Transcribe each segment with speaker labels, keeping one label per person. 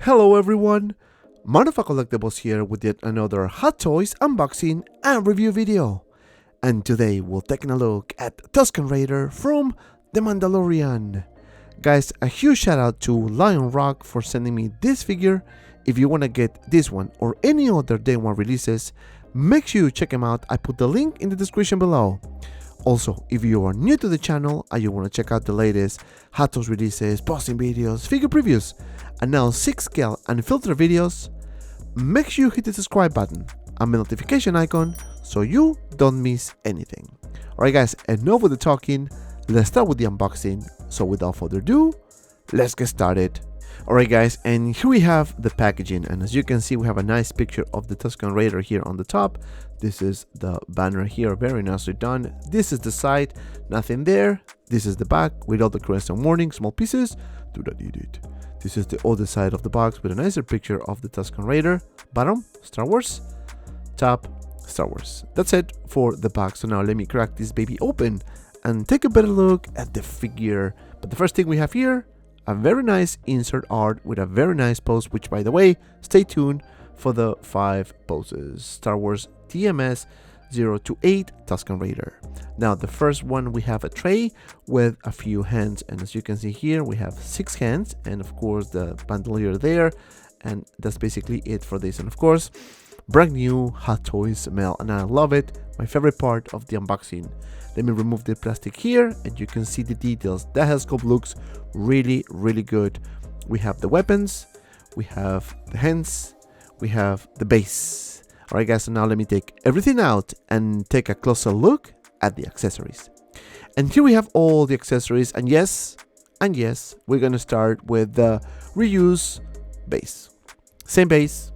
Speaker 1: Hello everyone, Motherfucker Collectibles here with yet another Hot Toys unboxing and review video. And today we're taking a look at Tusken Raider from The Mandalorian. Guys, a huge shout out to Lion Rock for sending me this figure. If you want to get this one or any other day one releases, make sure you check them out. I put the link in the description below. Also, if you are new to the channel and you want to check out the latest Hot Toys releases, boxing videos, figure previews, and now 6-scale and filter videos, make sure you hit the subscribe button and the notification icon so you don't miss anything. Alright guys, enough with the talking, let's start with the unboxing. So without further ado, let's get started. Alright guys, and here we have the packaging, and as you can see we have a nice picture of the Tusken Raider here on the top. This is the banner here, very nicely done. This is the side, nothing there. This is the back with all the correction warning, small pieces, do not need it. This is the other side of the box with a nicer picture of the Tusken Raider. Bottom, Star Wars. Top, Star Wars. That's it for the box. So now let me crack this baby open and take a better look at the figure. But the first thing we have here, a very nice insert art with a very nice pose, which by the way, stay tuned for the 5 poses. Star Wars TMS 028 Tusken Raider. Now the first one, we have a tray with a few hands, and as you can see here we have 6 hands, and of course the bandolier there, and that's basically it for this. And of course, brand new Hot Toys smell, and I love it. My favorite part of the unboxing. Let me remove the plastic here and you can see the details. The head sculpt looks really good. We have the weapons, we have the hands, we have the base. Alright guys, so now let me take everything out and take a closer look at the accessories. And here we have all the accessories, and yes, we're gonna start with the reuse base. Same base,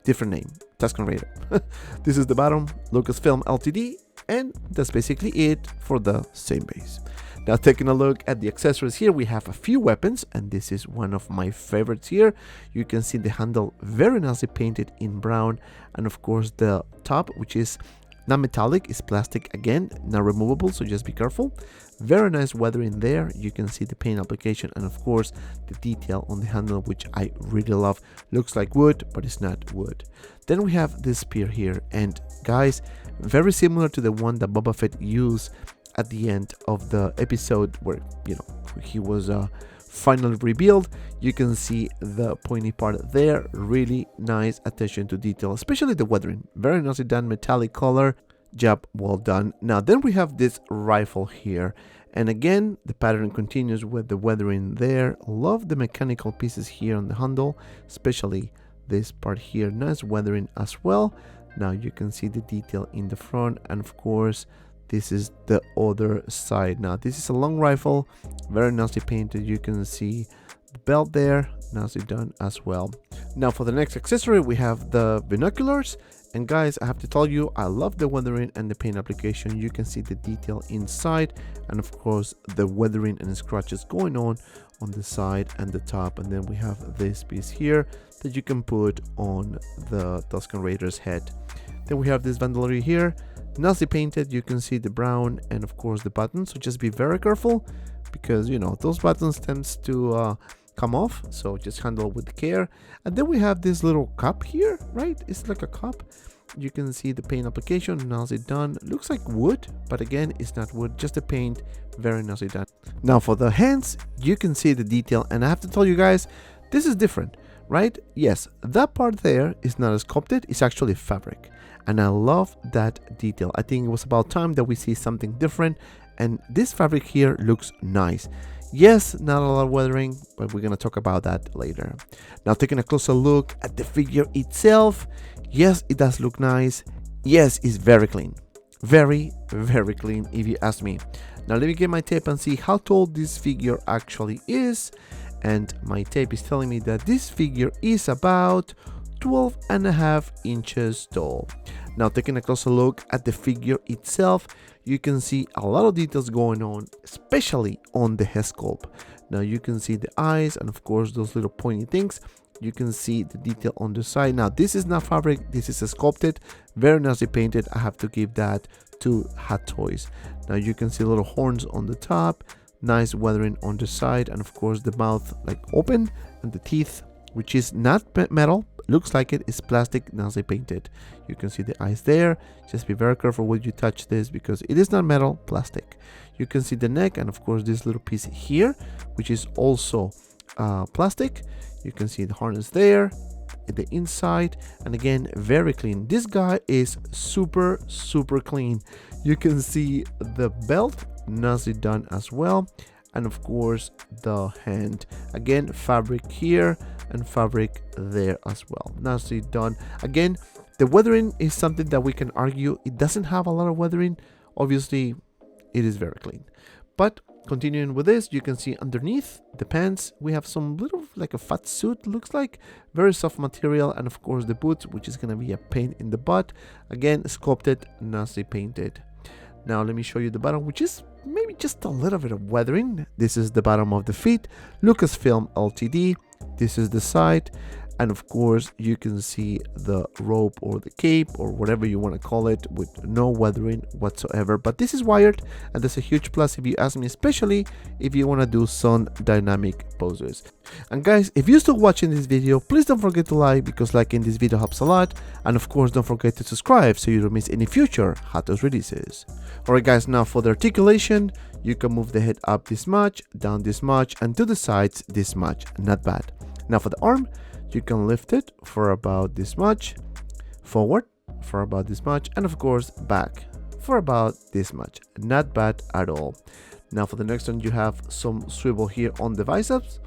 Speaker 1: different name, Tusken Raider. This is the bottom, Lucasfilm Ltd, and that's basically it for the same base. Now taking a look at the accessories here, we have a few weapons, and this is one of my favorites here. You can see the handle very nicely painted in brown, and of course the top, which is not metallic, is plastic again, not removable, so just be careful. Very nice weathering there. You can see the paint application and of course the detail on the handle, which I really love. Looks like wood, but it's not wood. Then we have this spear here, and guys, very similar to the one that Boba Fett used at the end of the episode where, you know, he was finally revealed. You can see the pointy part there. Really nice attention to detail, especially the weathering. Very nicely done, metallic color. Job well done. Now then we have this rifle here, and again the pattern continues with the weathering there. Love the mechanical pieces here on the handle, especially this part here. Nice weathering as well. Now you can see the detail in the front, and of course this is the other side. Now this is a long rifle, very nicely painted. You can see the belt there, nicely done as well. Now for the next accessory, we have the binoculars, and guys, I have to tell you, I love the weathering and the paint application. You can see the detail inside, and of course the weathering and scratches going on the side and the top. And then we have this piece here that you can put on the Tusken Raider's head. Then we have this bandolier here, nicely painted. You can see the brown and of course the buttons, so just be very careful because, you know, those buttons tends to come off, so just handle with care. And then we have this little cup here, right? It's like a cup. You can see the paint application, nicely done. Looks like wood, but again, it's not wood, just the paint, very nicely done. Now for the hands, you can see the detail, and I have to tell you guys, this is different, right? Yes, that part there is not sculpted, it's actually fabric, and I love that detail. I think it was about time that we see something different, and this fabric here looks nice. Yes, not a lot of weathering, but we're gonna talk about that later. Now taking a closer look at the figure itself, yes, it does look nice. Yes, it's very clean, very clean if you ask me. Now let me get my tape and see how tall this figure actually is, and my tape is telling me that this figure is about 12.5 inches tall. Now taking a closer look at the figure itself, you can see a lot of details going on, especially on the head sculpt. Now you can see the eyes and of course those little pointy things. You can see the detail on the side. Now this is not fabric, this is sculpted, very nicely painted. I have to give that to Hot Toys. Now you can see little horns on the top, nice weathering on the side, and of course the mouth like open and the teeth which is not metal. Looks like it is plastic, nicely painted. You can see the eyes there. Just be very careful when you touch this because it is not metal, plastic. You can see the neck and of course this little piece here, which is also plastic. You can see the harness there, the inside, and again, very clean. This guy is super clean. You can see the belt, nicely done as well. And of course the hand, again fabric here and fabric there as well, nicely done. Again, the weathering is something that we can argue it doesn't have a lot of weathering. Obviously it is very clean. But continuing with this, you can see underneath the pants we have some little like a fat suit, looks like very soft material, and of course the boots, which is going to be a pain in the butt, again sculpted, nicely painted. Now let me show you the bottom, which is maybe just a little bit of weathering. This is the bottom of the feet, Lucasfilm Ltd. This is the side, and of course you can see the rope or the cape or whatever you want to call it with no weathering whatsoever. But this is wired, and that's a huge plus if you ask me, especially if you want to do some dynamic poses. And guys, if you're still watching this video, please don't forget to like, because liking this video helps a lot. And of course don't forget to subscribe so you don't miss any future Hot Toys releases. Alright guys, now for the articulation, you can move the head up this much, down this much, and to the sides this much. Not bad. Now for the arm, you can lift it for about this much, forward for about this much, and of course back for about this much. Not bad at all. Now for the next one, you have some swivel here on the biceps,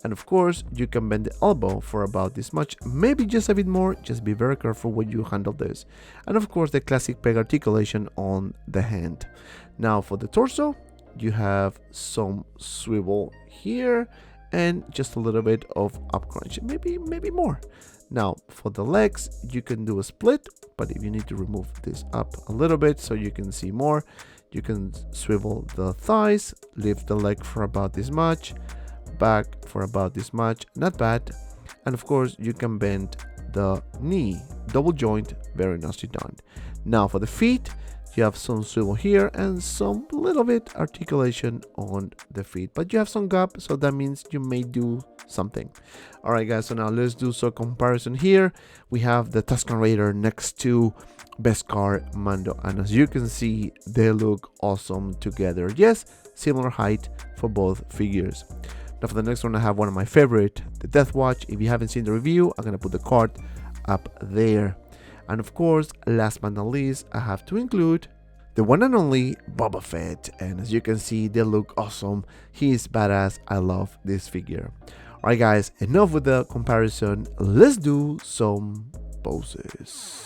Speaker 1: and of course you can bend the elbow for about this much, maybe just a bit more. Just be very careful when you handle this. And of course the classic peg articulation on the hand. Now for the torso, you have some swivel here and just a little bit of up crunch, maybe more. Now for the legs, you can do a split, but if you need to remove this up a little bit so you can see more, you can swivel the thighs, lift the leg for about this much, back for about this much. Not bad. And of course you can bend the knee, double joint, very nicely done. Now for the feet, you have some swivel here and some little bit articulation on the feet, but you have some gap, so that means you may do something. All right guys, so now let's do some comparison here. We have the Tusken Raider next to Beskar Mando, and as you can see, they look awesome together. Yes, similar height for both figures. Now for the next one, I have one of my favorite, the Death Watch. If you haven't seen the review, I'm gonna put the card up there. And of course, last but not least, I have to include the one and only Boba Fett. And as you can see, they look awesome. He is badass. I love this figure. Alright guys, enough with the comparison. Let's do some poses.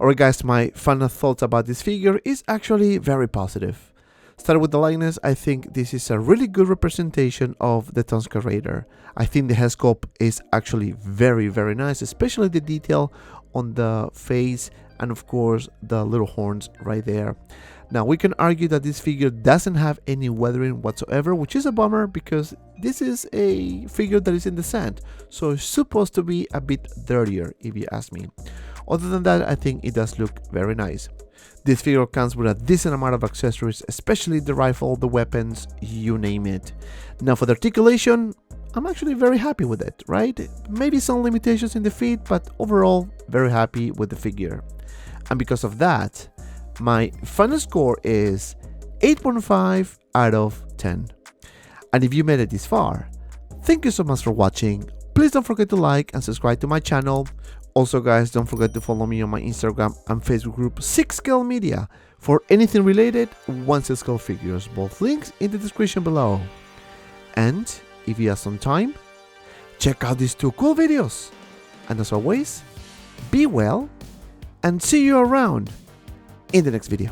Speaker 1: Alright guys, my final thoughts about this figure is actually very positive. Starting with the likeness, I think this is a really good representation of the Tusken Raider. I think the head sculpt is actually very nice, especially the detail on the face and of course the little horns right there. Now we can argue that this figure doesn't have any weathering whatsoever, which is a bummer because this is a figure that is in the sand, so it's supposed to be a bit dirtier if you ask me. Other than that, I think it does look very nice. This figure comes with a decent amount of accessories, especially the rifle, the weapons, you name it. Now for the articulation, I'm actually very happy with it, right? Maybe some limitations in the feet, but overall very happy with the figure. And because of that, my final score is 8.5 out of 10. And if you made it this far, thank you so much for watching. Please don't forget to like and subscribe to my channel. Also guys, don't forget to follow me on my Instagram and Facebook group 6Scale Media for anything related 1/6 figures, both links in the description below. And if you have some time, check out these two cool videos. And as always, be well and see you around in the next video.